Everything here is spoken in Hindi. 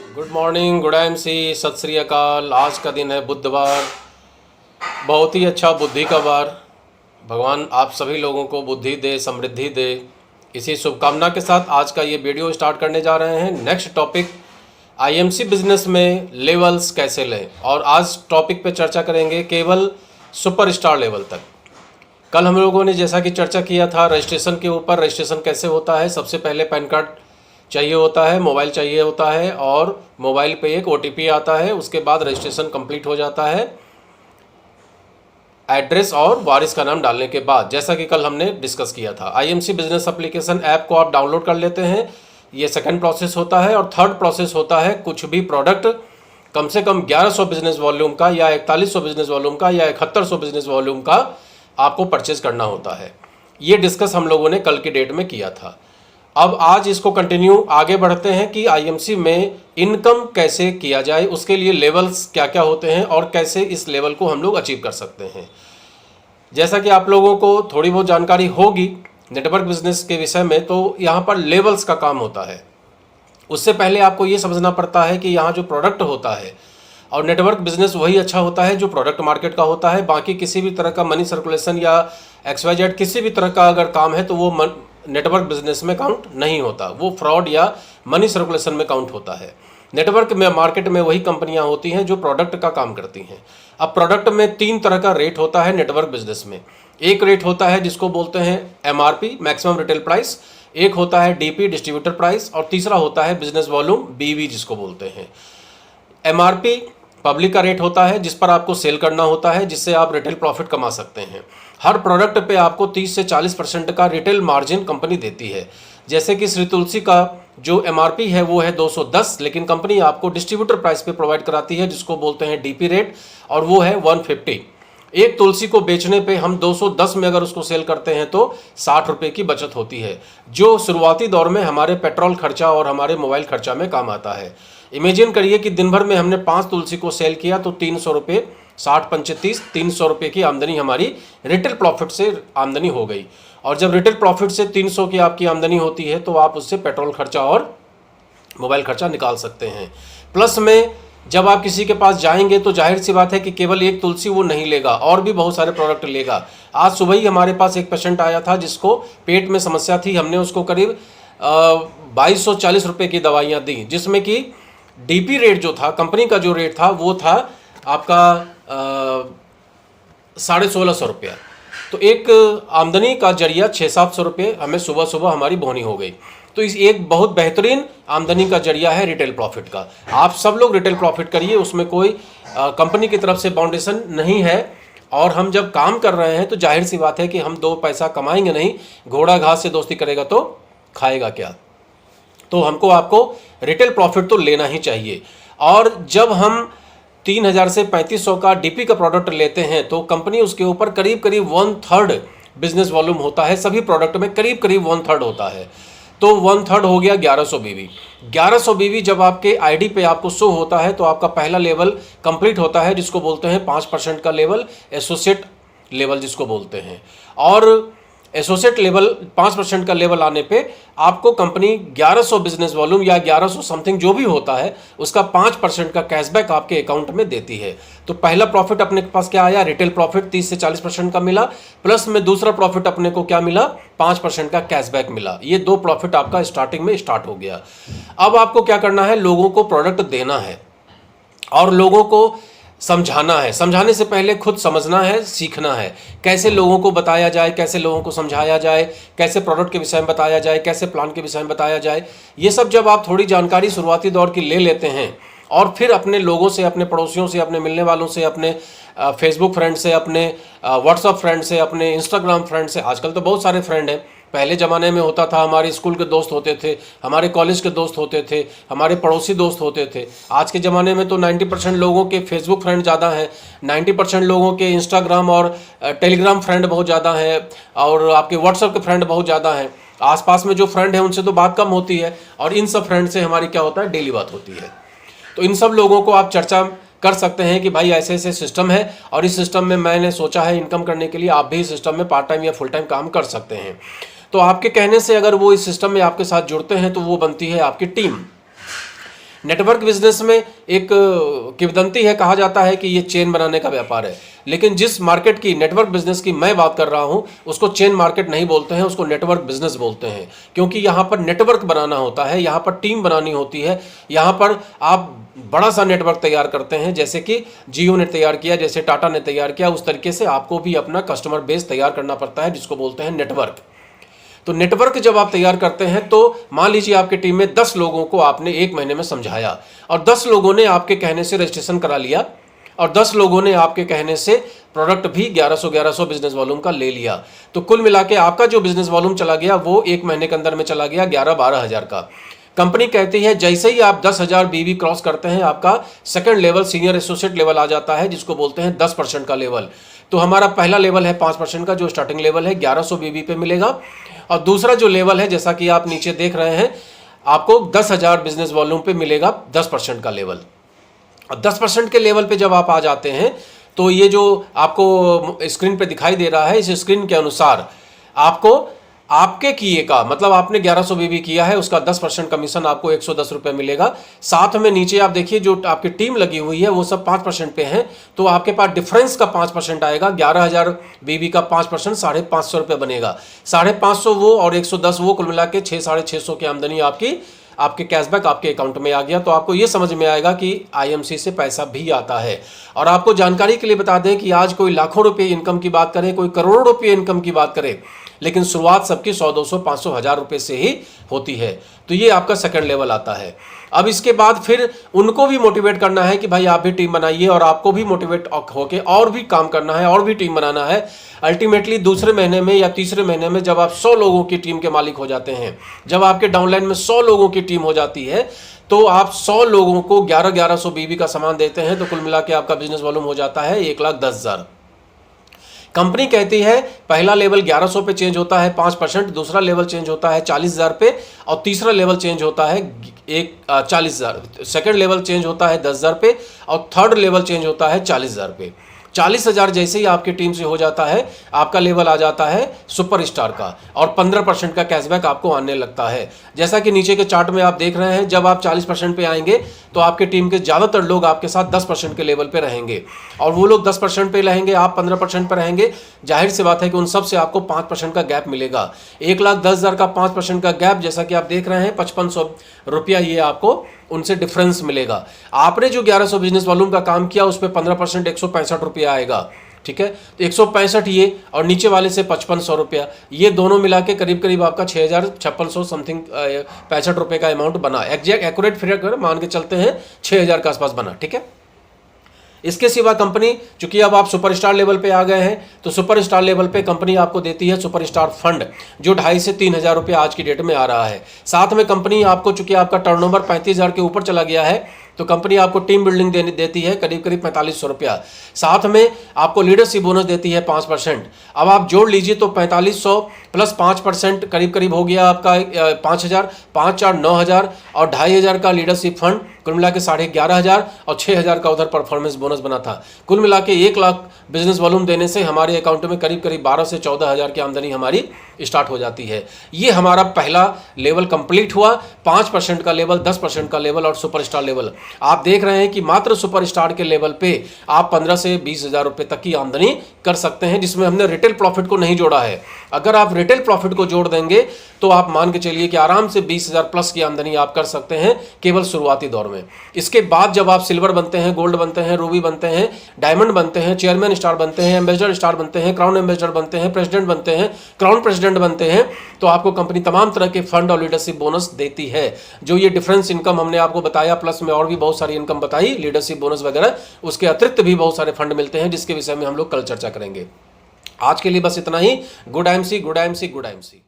गुड मॉर्निंग, गुड एमसी, सत श्री अकाल। आज का दिन है बुधवार, बहुत ही अच्छा बुद्धि का वार। भगवान आप सभी लोगों को बुद्धि दे, समृद्धि दे। इसी शुभकामना के साथ आज का ये वीडियो स्टार्ट करने जा रहे हैं। नेक्स्ट टॉपिक, आईएमसी बिजनेस में लेवल्स कैसे लें। और आज टॉपिक पे चर्चा करेंगे केवल सुपरस्टार लेवल तक। कल हम लोगों ने जैसा कि चर्चा किया था रजिस्ट्रेशन के ऊपर, रजिस्ट्रेशन कैसे होता है। सबसे पहले पैन कार्ड चाहिए होता है, मोबाइल चाहिए होता है और मोबाइल पे एक ओटीपी आता है। उसके बाद रजिस्ट्रेशन कंप्लीट हो जाता है एड्रेस और वारिस का नाम डालने के बाद, जैसा कि कल हमने डिस्कस किया था। आईएमसी बिजनेस एप्लीकेशन ऐप को आप डाउनलोड कर लेते हैं, ये सेकंड प्रोसेस होता है। और थर्ड प्रोसेस होता है कुछ भी प्रोडक्ट कम से कम 1100 बिजनेस वॉल्यूम का या 4100 बिजनेस वॉल्यूम का या 7100 बिजनेस वॉल्यूम का आपको परचेज करना होता है। ये डिस्कस हम लोगों ने कल की डेट में किया था। अब आज इसको कंटिन्यू आगे बढ़ते हैं कि आईएमसी में इनकम कैसे किया जाए, उसके लिए लेवल्स क्या क्या होते हैं और कैसे इस लेवल को हम लोग अचीव कर सकते हैं। जैसा कि आप लोगों को थोड़ी बहुत जानकारी होगी नेटवर्क बिजनेस के विषय में, तो यहाँ पर लेवल्स का काम होता है। उससे पहले आपको ये समझना पड़ता है कि यहाँ जो प्रोडक्ट होता है, और नेटवर्क बिजनेस वही अच्छा होता है जो प्रोडक्ट मार्केट का होता है। बाकी किसी भी तरह का मनी सर्कुलेशन या XYZ किसी भी तरह का अगर काम है तो वो नेटवर्क बिजनेस में काउंट नहीं होता, वो फ्रॉड या मनी सर्कुलेशन में काउंट होता है। नेटवर्क में मार्केट में वही कंपनियां होती हैं जो प्रोडक्ट का काम करती हैं। अब प्रोडक्ट में 3 तरह का रेट होता है नेटवर्क बिजनेस में। एक रेट होता है जिसको बोलते हैं MRP, मैक्सिमम रिटेल प्राइस। एक होता है DP, डिस्ट्रीब्यूटर प्राइस। और तीसरा होता है बिजनेस वॉल्यूम, BV जिसको बोलते हैं। MRP पब्लिक का रेट होता है जिस पर आपको सेल करना होता है, जिससे आप रिटेल प्रॉफिट कमा सकते हैं। हर प्रोडक्ट पे आपको 30 से 40% का रिटेल मार्जिन कंपनी देती है। जैसे कि श्री तुलसी का जो MRP है वो है 210, लेकिन कंपनी आपको डिस्ट्रीब्यूटर प्राइस पे प्रोवाइड कराती है जिसको बोलते हैं DP रेट, और वो है 150। एक तुलसी को बेचने पे हम 210 में अगर उसको सेल करते हैं तो 60 रुपये की बचत होती है, जो शुरुआती दौर में हमारे पेट्रोल खर्चा और हमारे मोबाइल खर्चा में काम आता है। इमेजिन करिए कि दिन भर में हमने 5 तुलसी को सेल किया तो 300 रुपये, 60 पंचे 30, 300 रुपये की आमदनी हमारी रिटेल प्रॉफिट से आमदनी हो गई। और जब रिटेल प्रॉफिट से 300 की आपकी आमदनी होती है तो आप उससे पेट्रोल खर्चा और मोबाइल खर्चा निकाल सकते हैं। प्लस में जब आप किसी के पास जाएंगे तो जाहिर सी बात है कि केवल एक तुलसी वो नहीं लेगा, और भी बहुत सारे प्रोडक्ट लेगा। आज सुबह ही हमारे पास एक पेशेंट आया था जिसको पेट में समस्या थी। हमने उसको करीब 2240 रुपये की दवाइयाँ दी, जिसमें कि DP रेट जो था, कंपनी का जो रेट था वो था आपका 1650 रुपया। तो एक आमदनी का जरिया 600-700 रुपये हमें सुबह सुबह हमारी बोनी हो गई। तो इस एक बहुत बेहतरीन आमदनी का जरिया है रिटेल प्रॉफिट का। आप सब लोग रिटेल प्रॉफिट करिए, उसमें कोई कंपनी की तरफ से बाउंडेशन नहीं है। और हम जब काम कर रहे हैं तो जाहिर सी बात है कि हम 2 पैसा कमाएंगे नहीं। घोड़ा घास से दोस्ती करेगा तो खाएगा क्या। तो हमको आपको रिटेल प्रॉफिट तो लेना ही चाहिए। और जब हम 3000 से 3500 का DP का प्रोडक्ट लेते हैं तो कंपनी उसके ऊपर करीब करीब 1/3 बिजनेस वॉल्यूम होता है। सभी प्रोडक्ट में करीब करीब 1/3 होता है। तो 1/3 हो गया 1100 BV। 1100 BV जब आपके ID पे आपको शो होता है तो आपका पहला लेवल कंप्लीट होता है, जिसको बोलते हैं 5% का लेवल, एसोसिएट लेवल जिसको बोलते हैं। और एसोसिएट लेवल 5% का लेवल आने पे आपको कंपनी 1100 बिजनेस वॉल्यूम या 1100 समथिंग जो भी होता है उसका 5% का कैशबैक आपके अकाउंट में देती है। तो पहला प्रॉफिट अपने पास क्या आया, रिटेल प्रॉफिट 30 से 40% का मिला, प्लस में दूसरा प्रॉफिट अपने को क्या मिला, 5% का कैशबैक मिला। ये 2 प्रॉफिट आपका स्टार्टिंग में स्टार्ट हो गया। अब आपको क्या करना है, लोगों को प्रोडक्ट देना है और लोगों को समझाना है। समझाने से पहले खुद समझना है, सीखना है। कैसे लोगों को बताया जाए, कैसे लोगों को समझाया जाए, कैसे प्रोडक्ट के विषय में बताया जाए, कैसे प्लान के विषय में बताया जाए। ये सब जब आप थोड़ी जानकारी शुरुआती दौर की ले लेते हैं और फिर अपने लोगों से, अपने पड़ोसियों से, अपने मिलने वालों से, अपने फेसबुक फ्रेंड से, अपने व्हाट्सअप फ्रेंड से, अपने इंस्टाग्राम फ्रेंड से, आजकल तो बहुत सारे फ्रेंड हैं। पहले ज़माने में होता था हमारे स्कूल के दोस्त होते थे, हमारे कॉलेज के दोस्त होते थे, हमारे पड़ोसी दोस्त होते थे। आज के ज़माने में तो 90% लोगों के फेसबुक फ्रेंड ज़्यादा हैं, 90% लोगों के इंस्टाग्राम और टेलीग्राम फ्रेंड बहुत ज़्यादा हैं, और आपके व्हाट्सएप के फ्रेंड बहुत ज़्यादा हैं। आसपास में जो फ्रेंड हैं उनसे तो बात कम होती है, और इन सब फ्रेंड से हमारी क्या होता है, डेली बात होती है। तो इन सब लोगों को आप चर्चा कर सकते हैं कि भाई ऐसे ऐसे सिस्टम है और इस सिस्टम में मैंने सोचा है इनकम करने के लिए, आप भी इस सिस्टम में पार्ट टाइम या फुल टाइम काम कर सकते हैं। तो आपके कहने से अगर वो इस सिस्टम में आपके साथ जुड़ते हैं तो वो बनती है आपकी टीम। नेटवर्क बिजनेस में एक किंवदंती है, कहा जाता है कि ये चेन बनाने का व्यापार है, लेकिन जिस मार्केट की, नेटवर्क बिजनेस की मैं बात कर रहा हूं, उसको चेन मार्केट नहीं बोलते हैं, उसको नेटवर्क बिजनेस बोलते हैं। क्योंकि यहां पर नेटवर्क बनाना होता है, यहां पर टीम बनानी होती है, यहां पर आप बड़ा सा नेटवर्क तैयार करते हैं, जैसे कि जियो ने तैयार किया, जैसे टाटा ने तैयार किया, उस तरीके से आपको भी अपना कस्टमर बेस तैयार करना पड़ता है, जिसको बोलते हैं नेटवर्क। तो नेटवर्क जब आप तैयार करते हैं, तो मान लीजिए आपकी टीम में 10 लोगों को आपने 1 महीने में समझाया, और 10 लोगों ने आपके कहने से रजिस्ट्रेशन करा लिया, और 10 लोगों ने आपके कहने से प्रोडक्ट भी 1100 बिजनेस वॉल्यूम का ले लिया। तो कुल मिला के आपका जो बिजनेस वॉल्यूम चला गया वो 1 महीने के अंदर में चला गया 11-12 हज़ार का। कंपनी कहती है जैसे ही आप 10,000 बीवी क्रॉस करते हैं, आपका second level senior associate level आ जाता है, जिसको बोलते हैं 10% का लेवल। तो हमारा पहला लेवल है 5% का, जो स्टार्टिंग लेवल है 1100 बीवी पे मिलेगा, और दूसरा जो लेवल है, जैसा कि आप नीचे देख रहे हैं, आपको 10,000 बिजनेस वॉल्यूम पे मिलेगा 10% का लेवल। और 10% के लेवल पे जब आप आ जाते हैं, तो ये जो आपको स्क्रीन पे दिखाई दे रहा है, इस स्क्रीन के अनुसार आपको आपके किए का मतलब आपने 1100 बीबी किया है, उसका 10% कमीशन आपको 110 रुपये मिलेगा। साथ में नीचे आप देखिए जो आपकी टीम लगी हुई है वो सब 5% पे हैं, तो आपके पास डिफरेंस का 5% आएगा। 11,000 बीबी का 5% 550 रुपये बनेगा। 550 वो और 110 वो, कुल मिला के 600-650 की आमदनी आपके कैशबैक आपके अकाउंट में आ गया। तो आपको ये समझ में आएगा कि आईएमसी से पैसा भी आता है। और आपको जानकारी के लिए बता दें कि आज कोई लाखों रुपए इनकम की बात करे, कोई करोड़ों रुपये इनकम की बात करे, लेकिन शुरुआत सबकी 100, 200, 500, 1000 रुपये से ही होती है। तो ये आपका सेकंड लेवल आता है। अब इसके बाद फिर उनको भी मोटिवेट करना है कि भाई आप भी टीम बनाइए, और आपको भी मोटिवेट होकर और भी काम करना है और भी टीम बनाना है। अल्टीमेटली दूसरे महीने में या तीसरे महीने में जब आप 100 लोगों की टीम के मालिक हो जाते हैं, जब आपके डाउनलाइन में 100 लोगों की टीम हो जाती है, तो आप 100 लोगों को 1100 बीबी का सामान देते हैं, तो कुल मिला के आपका बिजनेस वॉल्यूम हो जाता है 1,10,000। कंपनी कहती है पहला लेवल 1100 पे चेंज होता है 5%, दूसरा लेवल चेंज होता है 40,000 पे, और तीसरा लेवल चेंज होता है 40,000, सेकंड लेवल चेंज होता है 10,000 पे, और थर्ड लेवल चेंज होता है 40,000 पे। 40,000 जैसे ही आपकी टीम से हो जाता है, आपका लेवल आ जाता है सुपरस्टार का, और 15% का कैशबैक आपको आने लगता है। जैसा कि नीचे के चार्ट में आप देख रहे हैं, जब आप 40% पे आएंगे तो आपके टीम के ज़्यादातर लोग आपके साथ 10% के लेवल पे रहेंगे, और वो लोग 10% पे रहेंगे, आप 15% पे रहेंगे। जाहिर सी बात है कि उन सब से आपको 5% का गैप मिलेगा। 1,10,000 का 5% का गैप, जैसा कि आप देख रहे हैं, 5500 रुपया ये आपको उनसे डिफरेंस मिलेगा। आपने जो 1100 बिजनेस वॉल्यूम का काम किया उस पर 15% 165 रुपया आएगा। ठीक है, तो 165 ये, और नीचे वाले से 5500 रुपया, ये दोनों मिला के करीब करीब आपका 6,5600 समथिंग 65 रुपये का अमाउंट बना। एग्जैक्ट एक्यूरेट फिगर मान के चलते हैं 6,000 के आसपास बना। ठीक है, इसके सिवा कंपनी, चूंकि अब आप सुपरस्टार लेवल पे आ गए हैं, तो सुपरस्टार लेवल पे कंपनी आपको देती है सुपरस्टार फंड, जो 2,500 से 3,000 रुपये आज की डेट में आ रहा है। साथ में कंपनी आपको, चूंकि आपका टर्नओवर 35,000 के ऊपर चला गया है, तो कंपनी आपको टीम बिल्डिंग देती है करीब करीब 4500 रुपया। साथ में आपको लीडरशिप बोनस देती है 5%। अब आप जोड़ लीजिए तो 4500 प्लस 5% करीब करीब हो गया आपका 5,000, 5,4, 9,000, और 2,500 का लीडरशिप फंड, कुल मिला के 11,500, और 6,000 का उधर परफॉर्मेंस बोनस बना था। कुल मिला के 1 लाख बिजनेस वॉल्यूम देने से हमारे अकाउंट में करीब करीब 12 से 14,000 की आमदनी हमारी स्टार्ट हो जाती है। ये हमारा पहला लेवल कंप्लीट हुआ, 5% का लेवल, 10% का लेवल और सुपरस्टार लेवल। आप देख रहे हैं कि मात्र सुपरस्टार के लेवल पे आप 15 से 20,000 रुपये तक की आमदनी कर सकते हैं, जिसमें हमने रिटेल प्रॉफिट को नहीं जोड़ा है। अगर आप रिटेल प्रॉफिट को जोड़ देंगे तो आप मान के चलिए कि आराम से 20,000 प्लस की आमदनी आप कर सकते हैं केवल शुरुआती दौर में। इसके बाद जब आप सिल्वर बनते हैं, गोल्ड बनते हैं, रूबी बनते हैं, डायमंड बनते हैं, चेयरमैन स्टार बनते हैं, एम्बेसडर स्टार बनते हैं, क्राउन एम्बेसडर बनते हैं, प्रेसिडेंट बनते हैं, क्राउन प्रेसिडेंट बनते हैं, तो आपको कंपनी तमाम तरह के फंड और लीडरशिप बोनस देती है। जो ये डिफरेंस इनकम हमने आपको बताया, प्लस में और भी बहुत सारी इनकम बताई, लीडरशिप बोनस वगैरह, उसके अतिरिक्त भी बहुत सारे फंड मिलते हैं, जिसके विषय में हम लोग कल चर्चा करेंगे। आज के लिए बस इतना ही। Good IMC, good IMC, good IMC.